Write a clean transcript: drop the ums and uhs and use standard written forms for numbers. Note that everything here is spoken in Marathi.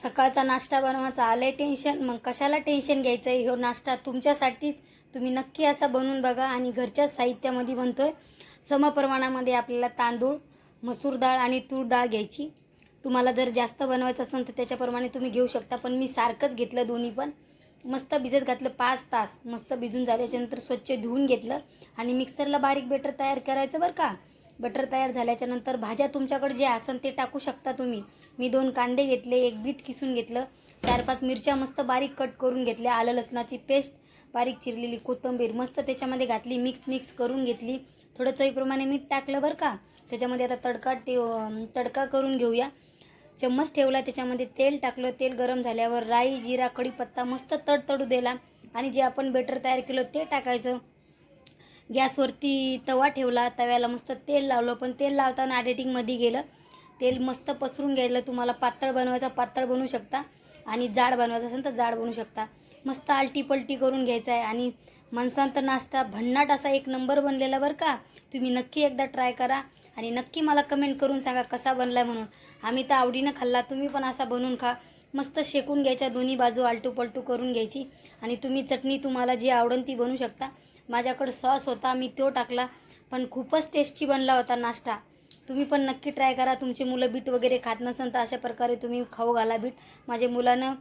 सकाळचा नाश्ता बनवायचा आले टेन्शन, मग कशाला टेन्शन घ्यायचं आहे. ह्यो नाश्ता तुमच्यासाठीच. तुम्ही नक्की असा बनवून बघा. आणि घरच्याच साहित्यामध्ये बनतोय. समप्रमाणामध्ये आपल्याला तांदूळ, मसूर डाळ आणि तूर डाळ घ्यायची. तुम्हाला जर जास्त बनवायचं असेल तर त्याच्याप्रमाणे तुम्ही घेऊ शकता, पण मी सारखंच घेतलं दोन्ही पण. मस्त भिजत घातलं 5 तास. मस्त भिजून झाल्याच्यानंतर स्वच्छ धुवून घेतलं आणि मिक्सरला बारीक बेटर तयार करायचं बरं का. बटर तयार झाल्याच्यानंतर भाज्या तुमच्याकडे जे असेल ते टाकू शकता तुम्ही. मी 2 कांदे घेतले, 1 बीट किसून घेतलं, 4-5 मिरच्या मस्त बारीक कट करून घेतल्या, आलं लसणाची पेस्ट, बारीक चिरलेली कोथिंबीर मस्त त्याच्यामध्ये घातली, मिक्स करून घेतली. थोडं चवीप्रमाणे मीठ टाकलं बरं का. त्याच्यामध्ये आता तडका करून घेऊया. चम्मच ठेवला, त्याच्यामध्ये तेल टाकलं. तेल गरम झाल्यावर राई, जिरा, कढीपत्ता मस्त तडतडू दिला आणि जे आपण बेटर तयार केलं ते टाकायचं. गॅसवरती तवा ठेवला, तव्याला मस्त तेल लावलं, पण तेल लावताना एडिटिंगमध्ये गेलं. तेल मस्त पसरून घ्यायला. तुम्हाला पातळ बनवायचा पातळ बनवू शकता आणि जाड बनवायचं असेल तर जाड बनवू शकता. मस्त आलटी पलटी करून घ्यायचं आहे आणि माणसांचा नाश्ता भन्नाट असा 1 नंबर बनलेला बरं का. तुम्ही नक्की एकदा ट्राय करा आणि नक्की मला कमेंट करून सांगा कसा बनला म्हणून. आम्ही तर आवडीनं खाल्ला, तुम्ही पण असा बनवून खा. मस्त शेकून घ्यायच्या दोन्ही बाजू, आलटू पलटू करून घ्यायची आणि तुम्ही चटणी तुम्हाला जी आवडेल ती बनवू शकता. माझ्याकडे सॉस होता, मी तो टाकला, पण खूपच टेस्टी बनला होता नाश्ता. तुम्ही पण नक्की ट्राय करा. तुमची मुलं बीट वगैरे खात नसेल तर अशा प्रकारे तुम्ही खाऊ घाला बीट. माझ्या मुलानं